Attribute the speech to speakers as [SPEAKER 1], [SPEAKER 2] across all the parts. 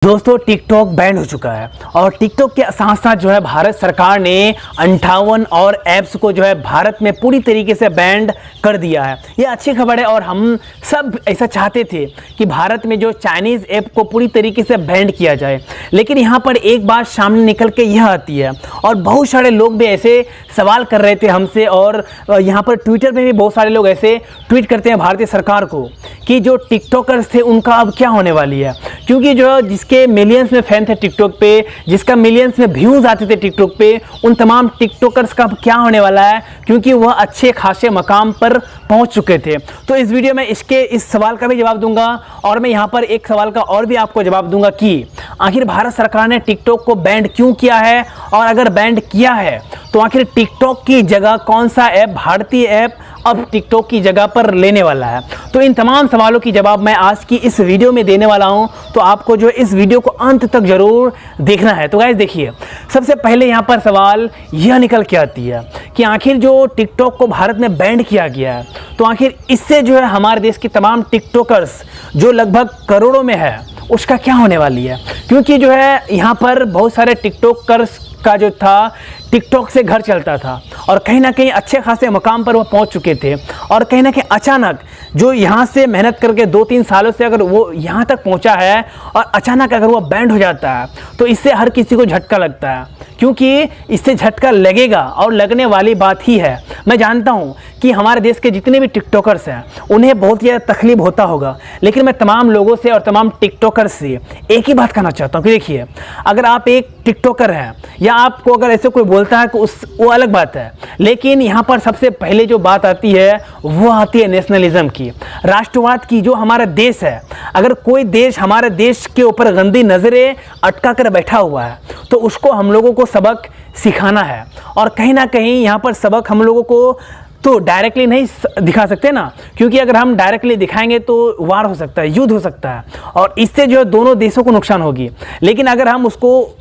[SPEAKER 1] दोस्तों TikTok ban हो चुका है और टिकटॉक के साथ साथ जो है भारत सरकार ने 58 और ऐप्स को जो है भारत में पूरी तरीके से बैन कर दिया है। ये अच्छी खबर है और हम सब ऐसा चाहते थे कि भारत में जो चाइनीज़ ऐप को पूरी तरीके से बैन किया जाए, लेकिन यहाँ पर एक बात सामने निकल के यह आती है और बहुत सारे लोग भी ऐसे सवाल कर रहे थे हमसे और यहाँ पर ट्विटर में भी बहुत सारे लोग ऐसे ट्वीट करते हैं भारतीय सरकार को कि जो टिकटॉकर्स थे उनका अब क्या होने वाली है, क्योंकि जो जिसके मिलियंस में फैन थे टिकटॉक पे, जिसका मिलियंस में व्यूज़ आते थे टिकटॉक पे, उन तमाम टिकटॉकर्स का क्या होने वाला है, क्योंकि वह अच्छे खासे मकाम पर पहुंच चुके थे। तो इस वीडियो में इस सवाल का भी जवाब दूंगा और मैं यहां पर एक सवाल का और भी आपको जवाब दूंगा कि आखिर भारत सरकार ने टिकटॉक को बैन क्यों किया है और अगर बैन किया है तो आखिर टिकटॉक की जगह कौन सा ऐप, भारतीय ऐप अब टिकटॉक की जगह पर लेने वाला है। तो इन तमाम सवालों की जवाब मैं आज की इस वीडियो में देने वाला हूं, तो आपको जो इस वीडियो को अंत तक जरूर देखना है। तो गाइस देखिए, सबसे पहले यहां पर सवाल यह निकल के आती है कि आखिर जो टिकटॉक को भारत में बैन किया गया है तो आखिर इससे जो है हमारे देश के तमाम टिकटॉकर्स जो लगभग करोड़ों में है उसका क्या होने वाली है, क्योंकि जो है यहाँ पर बहुत सारे टिकटॉकर्स का जो था टिकटॉक से घर चलता था और कहीं ना कहीं अच्छे खासे मकाम पर वो पहुंच चुके थे और कहीं ना कहीं अचानक जो यहाँ से मेहनत करके 2-3 सालों से अगर वो यहाँ तक पहुँचा है और अचानक अगर वो बैंड हो जाता है तो इससे हर किसी को झटका लगता है, क्योंकि इससे झटका लगेगा और लगने वाली बात ही है। मैं जानता हूँ कि हमारे देश के जितने भी टिकटॉकर्स हैं उन्हें बहुत ज़्यादा तकलीफ होता होगा, लेकिन मैं तमाम लोगों से और तमाम टिकटॉकर्स से एक ही बात कहना चाहता हूँ कि देखिए, अगर आप एक टिकटॉकर हैं या आपको अगर ऐसे कोई बोलता है कि वो अलग बात है, लेकिन यहाँ पर सबसे पहले जो बात आती है वो आती है नेशनलिज्म की, राष्ट्रवाद की। जो हमारा देश है, अगर कोई देश हमारे देश के ऊपर गंदी नज़रें अटका कर बैठा हुआ है तो उसको हम लोगों को सबक सिखाना है और कहीं ना कहीं यहाँ पर सबक हम लोगों को तो डायरेक्टली नहीं दिखा सकते ना, क्योंकि अगर हम डायरेक्टली दिखाएंगे तो वार हो सकता है, युद्ध हो सकता है और इससे जो है दोनों देशों को नुकसान होगी। लेकिन अगर हम उसको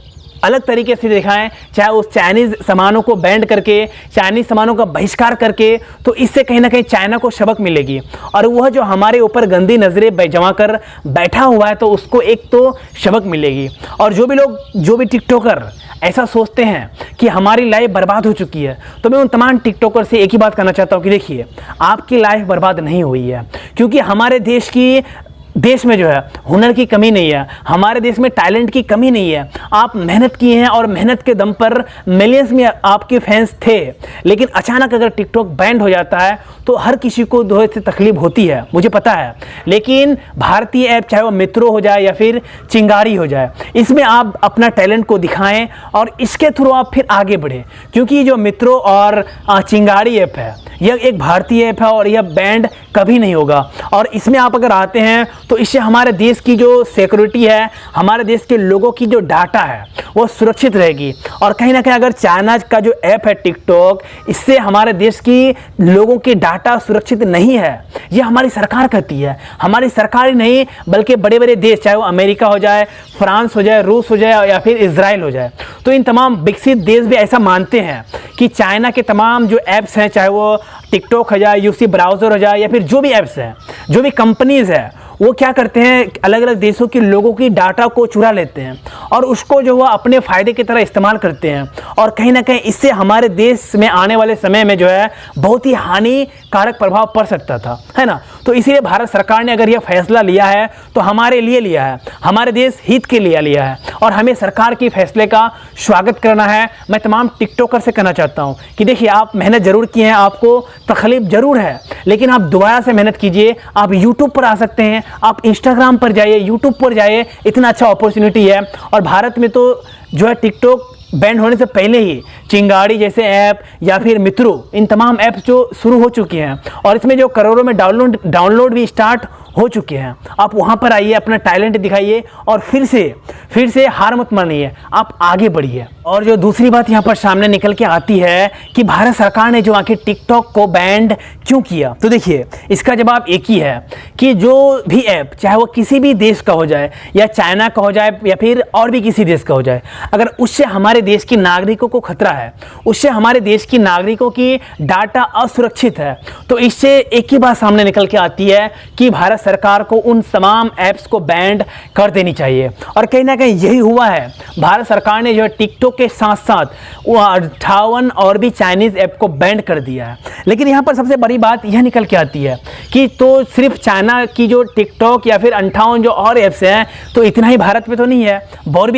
[SPEAKER 1] अलग तरीके से दिखाएं, चाहे उस चाइनीज़ सामानों को बैंड करके, चाइनीज़ सामानों का बहिष्कार करके, तो इससे कहीं ना कहीं चाइना को सबक मिलेगी और वह जो हमारे ऊपर गंदी नज़रें जमा कर बैठा हुआ है तो उसको एक तो सबक मिलेगी। और जो भी टिकटॉकर ऐसा सोचते हैं कि हमारी लाइफ बर्बाद हो चुकी है, तो मैं उन तमाम टिकटॉकर से एक ही बात कहना चाहता हूँ कि देखिए, आपकी लाइफ बर्बाद नहीं हुई है, क्योंकि हमारे देश में जो है हुनर की कमी नहीं है, हमारे देश में टैलेंट की कमी नहीं है। आप मेहनत किए हैं और मेहनत के दम पर मिलियंस में आपके फैंस थे, लेकिन अचानक अगर टिकटॉक बैंड हो जाता है तो हर किसी को दो से तकलीफ होती है, मुझे पता है। लेकिन भारतीय ऐप, चाहे वो मित्रो हो जाए या फिर चिंगारी हो जाए, इसमें आप अपना टैलेंट को दिखाएं और इसके थ्रू आप फिर आगे बढ़ें, क्योंकि जो मित्रो और चिंगारी ऐप है यह एक भारतीय ऐप है और यह बैंड कभी नहीं होगा। और इसमें आप अगर आते हैं तो इससे हमारे देश की जो सिक्योरिटी है, हमारे देश के लोगों की जो डाटा है वो सुरक्षित रहेगी। और कहीं ना कहीं अगर चाइना का जो ऐप है टिकटॉक, इससे हमारे देश की लोगों की डाटा सुरक्षित नहीं है, ये हमारी सरकार कहती है। हमारी सरकार ही नहीं बल्कि बड़े बड़े देश, चाहे वो अमेरिका हो जाए, फ्रांस हो जाए, रूस हो जाए या फिर इजराइल हो जाए, तो इन तमाम विकसित देश भी ऐसा मानते हैं कि चाइना के तमाम जो ऐप्स हैं, चाहे वो टिकटॉक हो जाए, यूसी ब्राउज़र हो जाए या फिर जो भी ऐप्स हैं, जो भी कंपनीज़ है, वो क्या करते हैं, अलग अलग देशों के लोगों की डाटा को चुरा लेते हैं और उसको जो है अपने फ़ायदे की तरह इस्तेमाल करते हैं। और कहीं ना कहीं इससे हमारे देश में आने वाले समय में जो है बहुत ही हानिकारक प्रभाव पड़ सकता था, है ना। तो इसीलिए भारत सरकार ने अगर यह फैसला लिया है तो हमारे लिए लिया है, हमारे देश हित के लिए लिया है और हमें सरकार के फैसले का स्वागत करना है। मैं तमाम टिकटॉकर से कहना चाहता हूँ कि देखिए, आप मेहनत ज़रूर किए हैं, आपको तकलीफ ज़रूर है, लेकिन आप दोबारा से मेहनत कीजिए। आप यूट्यूब पर आ सकते हैं, आप इंस्टाग्राम पर जाइए, यूट्यूब पर जाइए, इतना अच्छा अपॉर्चुनिटी है। और भारत में तो जो है टिकटॉक बैंड होने से पहले ही चिंगारी जैसे ऐप या फिर मित्रो, इन तमाम ऐप्स जो शुरू हो चुके हैं और इसमें जो करोड़ों में डाउनलोड भी स्टार्ट हो चुके हैं। आप वहां पर आइए, अपना टैलेंट दिखाइए और फिर से हार मत मानिए, आप आगे बढ़िए। और जो दूसरी बात यहाँ पर सामने निकल के आती है कि भारत सरकार ने जो आखिर टिकटॉक को बैंड क्यों किया, तो देखिए इसका जवाब एक ही है कि जो भी ऐप चाहे वो किसी भी देश का हो जाए या चाइना का हो जाए या फिर और भी किसी देश का हो जाए, अगर उससे हमारे देश के नागरिकों को खतरा है, उससे हमारे देश की नागरिकों की डाटा असुरक्षित है, तो इससे एक ही बात सामने निकल के आती है कि भारत सरकार को उन तमाम ऐप्स को बैंड कर देनी चाहिए। और कहीं ना कहीं यही हुआ है। भारत सरकार ने जो है टिकटॉक के साथ साथ 58 और भी चाइनीज़ ऐप को बैंड कर दिया है। लेकिन यहाँ पर सबसे बड़ी बात यह निकल के आती है कि तो सिर्फ चाइना की जो टिकटॉक या फिर 58 जो और ऐप्स हैं, तो इतना ही भारत में तो नहीं है, और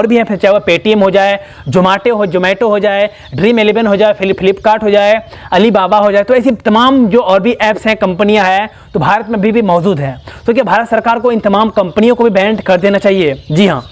[SPEAKER 1] भी ऐप है, चाहे वह पेटीएम हो जाए, जोमेटो हो जाए, Dream11 हो जाए, फ्लिपकार्ट हो जाए, अलीबाबा हो जाए, तो ऐसी तमाम जो और भी ऐप्स हैं, कंपनियां हैं, तो भारत में भी मौजूद हैं। तो क्या भारत सरकार को इन तमाम कंपनियों को भी बैंड कर देना चाहिए? जी हाँ,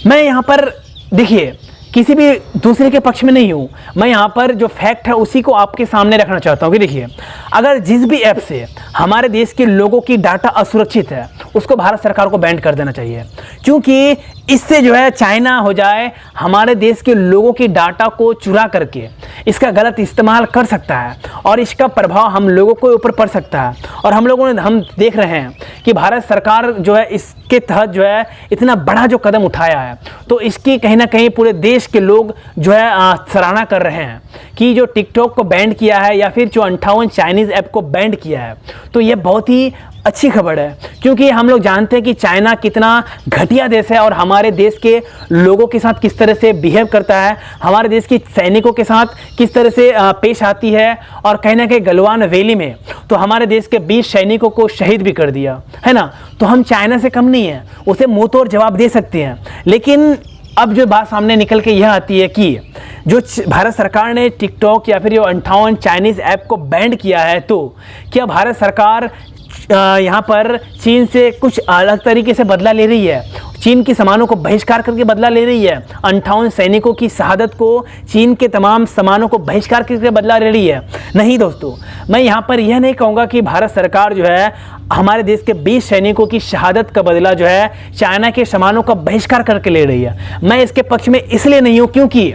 [SPEAKER 1] मैं यहाँ पर देखिए किसी भी दूसरे के पक्ष में नहीं हूँ, मैं यहाँ पर जो फैक्ट है उसी को आपके सामने रखना चाहता हूँ कि देखिए, अगर जिस भी ऐप से हमारे देश के लोगों की डाटा असुरक्षित है उसको भारत सरकार को बैंड कर देना चाहिए, क्योंकि इससे जो है चाइना हो जाए हमारे देश के लोगों की डाटा को चुरा करके इसका गलत इस्तेमाल कर सकता है और इसका प्रभाव हम लोगों के ऊपर पड़ सकता है। और हम देख रहे हैं कि भारत सरकार जो है इसके तहत जो है इतना बड़ा जो कदम उठाया है, तो इसकी कहीं ना कहीं पूरे देश के लोग जो है सराहना कर रहे हैं कि जो टिकटॉक को बैंड किया है या फिर जो 58 चाइनीज़ ऐप को बैंड किया है, तो ये बहुत ही अच्छी खबर है, क्योंकि हम लोग जानते हैं कि चाइना कितना घटिया देश है और हमारे देश के लोगों के साथ किस तरह से बिहेव करता है, हमारे देश के सैनिकों के साथ किस तरह से पेश आती है। और कहीं ना कहीं गलवान वैली में तो हमारे देश के 20 सैनिकों को शहीद भी कर दिया है ना। तो हम चाइना से कम नहीं है, उसे मुंह तोड़ जवाब दे सकते हैं। लेकिन अब जो बात सामने निकल के यह आती है कि जो भारत सरकार ने टिकटॉक या फिर जो 58 चाइनीज़ ऐप को बैंड किया है, तो क्या भारत सरकार यहाँ पर चीन से कुछ अलग तरीके से बदला ले रही है? चीन के सामानों को बहिष्कार करके बदला ले रही है? 58 सैनिकों की शहादत को, चीन के तमाम सामानों को बहिष्कार करके बदला ले रही है? नहीं दोस्तों, मैं यहाँ पर यह नहीं कहूँगा कि भारत सरकार जो है हमारे देश के 20 सैनिकों की शहादत का बदला जो है चाइना के सामानों का बहिष्कार करके ले रही है। मैं इसके पक्ष में इसलिए नहीं हूँ क्योंकि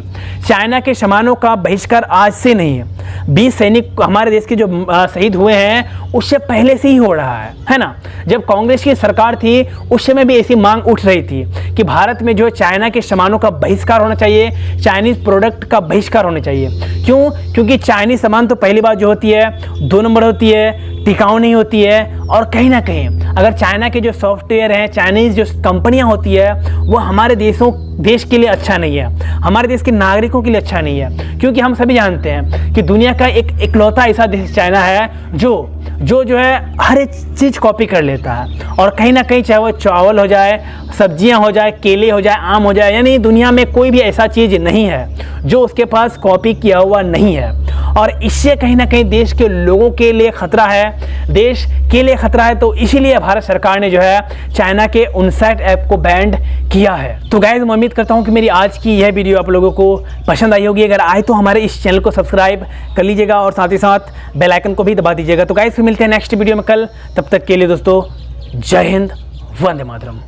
[SPEAKER 1] चाइना के सामानों का बहिष्कार आज से नहीं है, 20 सैनिक हमारे देश के जो शहीद हुए हैं उससे पहले से ही हो रहा है ना। जब कांग्रेस की सरकार थी उस समय भी ऐसी मांग उठ रही थी कि भारत में जो चाइना के सामानों का बहिष्कार होना चाहिए, चाइनीज प्रोडक्ट का बहिष्कार होना चाहिए। क्यों? क्योंकि चाइनीज सामान तो पहली बात जो होती है 2 नंबर होती है, टिकाऊ नहीं होती है, और कहीं ना कहीं अगर चाइना के जो सॉफ्टवेयर हैं, चाइनीज़ जो कंपनियां होती है, वो हमारे देश के लिए अच्छा नहीं है, हमारे देश के नागरिकों के लिए अच्छा नहीं है। क्योंकि हम सभी जानते हैं कि दुनिया का एक इकलौता ऐसा देश चाइना है जो है हर एक चीज़ कॉपी कर लेता है। और कहीं ना कहीं चाहे वो चावल हो जाए, सब्जियां हो जाए, केले हो जाए, आम हो जाए, यानी दुनिया में कोई भी ऐसा चीज़ नहीं है जो उसके पास कॉपी किया हुआ नहीं है। और इससे कहीं ना कहीं देश के लोगों के लिए खतरा है, देश के लिए खतरा है। तो इसीलिए भारत सरकार ने जो है चाइना के 59 ऐप को बैंड किया है। तो गाइस, मैं उम्मीद करता हूं कि मेरी आज की यह वीडियो आप लोगों को पसंद आई होगी। अगर आए तो हमारे इस चैनल को सब्सक्राइब कर लीजिएगा और साथ ही साथ बेल आइकन को भी दबा दीजिएगा। तो गाइस, फिर मिलते हैं नेक्स्ट वीडियो में कल। तब तक के लिए दोस्तों, जय हिंद, वंदे मातरम।